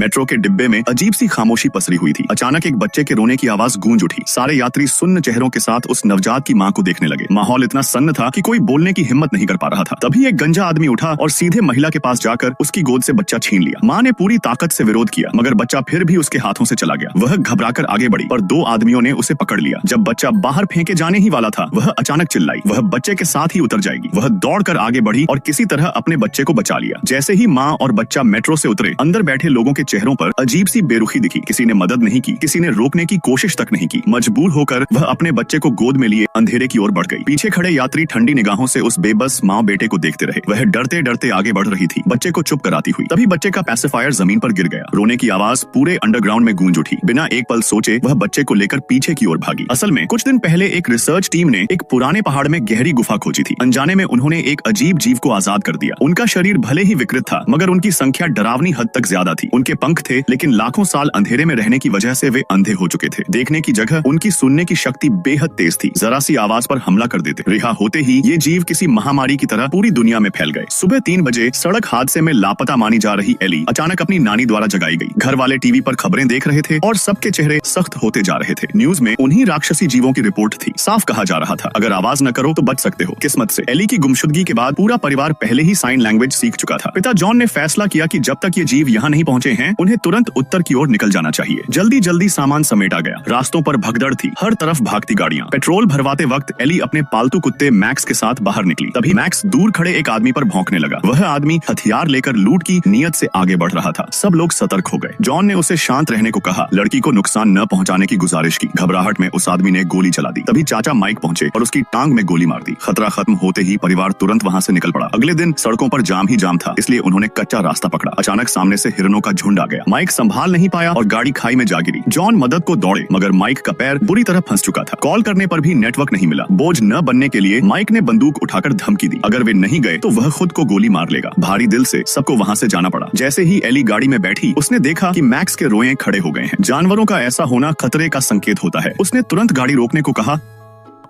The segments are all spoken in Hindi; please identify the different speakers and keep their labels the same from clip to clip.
Speaker 1: मेट्रो के डिब्बे में अजीब सी खामोशी पसरी हुई थी। अचानक एक बच्चे के रोने की आवाज गूंज उठी। सारे यात्री सुन्न चेहरों के साथ उस नवजात की मां को देखने लगे। माहौल इतना सन्न था कि कोई बोलने की हिम्मत नहीं कर पा रहा था। तभी एक गंजा आदमी उठा और सीधे महिला के पास जाकर उसकी गोद से बच्चा छीन लिया। मां ने पूरी ताकत से विरोध किया, मगर बच्चा फिर भी उसके हाथों से चला गया। वह घबराकर आगे बढ़ी और दो आदमियों ने उसे पकड़ लिया। जब बच्चा बाहर फेंके जाने ही वाला था, वह अचानक चिल्लाई, वह बच्चे के साथ ही उतर जाएगी। वह दौड़कर आगे बढ़ी और किसी तरह अपने बच्चे को बचा लिया। जैसे ही मां और बच्चा मेट्रो से उतरे, अंदर बैठे लोगों के चेहरों पर अजीब सी बेरुखी दिखी। किसी ने मदद नहीं की, किसी ने रोकने की कोशिश तक नहीं की। मजबूर होकर वह अपने बच्चे को गोद में लिए अंधेरे की ओर बढ़ गई। पीछे खड़े यात्री ठंडी निगाहों से उस बेबस मां बेटे को देखते रहे। वह डरते डरते आगे बढ़ रही थी, बच्चे को चुप कराती हुई। तभी बच्चे का पैसिफायर जमीन पर गिर गया। रोने की आवाज पूरे अंडरग्राउंड में गूंज उठी। बिना एक पल सोचे वह बच्चे को लेकर पीछे की ओर भागी। असल में कुछ दिन पहले एक रिसर्च टीम ने एक पुराने पहाड़ में गहरी गुफा खोजी थी। अनजाने में उन्होंने एक अजीब जीव को आजाद कर दिया। उनका शरीर भले ही विकृत था, मगर उनकी संख्या डरावनी हद तक ज्यादा थी। उनके पंख थे, लेकिन लाखों साल अंधेरे में रहने की वजह से वे अंधे हो चुके थे। देखने की जगह उनकी सुनने की शक्ति बेहद तेज थी। जरा सी आवाज पर हमला कर देते। रिहा होते ही ये जीव किसी महामारी की तरह पूरी दुनिया में फैल गए। सुबह 3 बजे सड़क हादसे में लापता मानी जा रही एली अचानक अपनी नानी द्वारा जगाई गई। घर वाले टीवी पर खबरें देख रहे थे और सबके चेहरे सख्त होते जा रहे थे। न्यूज में उन्हीं राक्षसी जीवों की रिपोर्ट थी। साफ कहा जा रहा था, अगर आवाज न करो तो बच सकते हो। किस्मत से एली की गुमशुदगी के बाद पूरा परिवार पहले ही साइन लैंग्वेज सीख चुका था। पिता जॉन ने फैसला किया कि जब तक ये जीव यहाँ नहीं पहुँचे हैं, उन्हें तुरंत उत्तर की ओर निकल जाना चाहिए। जल्दी जल्दी सामान समेटा गया। रास्तों पर भगदड़ थी, हर तरफ भागती गाड़ियाँ। पेट्रोल भरवाते वक्त एली अपने पालतू कुत्ते मैक्स के साथ बाहर निकली। तभी मैक्स दूर खड़े एक आदमी पर भौंकने लगा। वह आदमी हथियार लेकर लूट की नीयत से आगे बढ़ रहा था। सब लोग सतर्क हो गए। जॉन ने उसे शांत रहने को कहा, लड़की को नुकसान न पहुंचाने की गुजारिश की। घबराहट में उस आदमी ने गोली चला दी। तभी चाचा माइक पहुंचे और उसकी टांग में गोली मार दी। खतरा खत्म होते ही परिवार तुरंत वहां से निकल पड़ा। अगले दिन सड़कों पर जाम ही जाम था, इसलिए उन्होंने कच्चा रास्ता पकड़ा। अचानक सामने से हिरणों का झुंड आ गया। माइक संभाल नहीं पाया और गाड़ी खाई में जा गिरी। जॉन मदद को दौड़े, मगर माइक का पैर बुरी तरह फंस चुका था। कॉल करने पर भी नेटवर्क नहीं मिला। बोझ न बनने के लिए माइक ने बंदूक उठाकर धमकी दी, अगर वे नहीं गए तो वह खुद को गोली मार लेगा। भारी दिल से सबको वहां से जाना पड़ा। जैसे ही एली गाड़ी में बैठी, उसने देखा कि मैक्स के रोए खड़े हो गए हैं। जानवरों का ऐसा होना खतरे का संकेत होता है। उसने तुरंत गाड़ी रोकने को कहा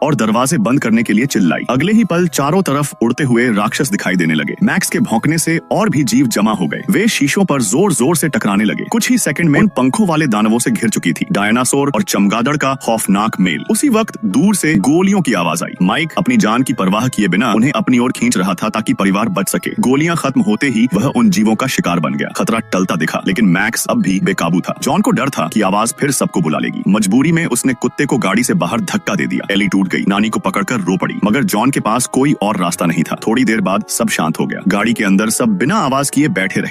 Speaker 1: और दरवाजे बंद करने के लिए चिल्लाई। अगले ही पल चारों तरफ उड़ते हुए राक्षस दिखाई देने लगे। मैक्स के भौंकने से और भी जीव जमा हो गए। वे शीशों पर जोर जोर से टकराने लगे। कुछ ही सेकंड में उन पंखों वाले दानवों से घिर चुकी थी। डायनासोर और चमगादड़ का खौफनाक मेल। उसी वक्त दूर से गोलियों की आवाज आई। माइक अपनी जान की परवाह किए बिना उन्हें अपनी ओर खींच रहा था ताकि परिवार बच सके। गोलियां खत्म होते ही वह उन जीवों का शिकार बन गया। खतरा टलता दिखा, लेकिन मैक्स अब भी बेकाबू था। जॉन को डर था कि आवाज फिर सबको बुला लेगी। मजबूरी में उसने कुत्ते को गाड़ी से बाहर धक्का दे दिया। एली टूट गई। नानी को पकड़ कर रो पड़ी, मगर जॉन के पास कोई और रास्ता नहीं था। थोड़ी देर बाद सब शांत हो गया। गाड़ी के अंदर सब बिना आवाज किए बैठे रहे।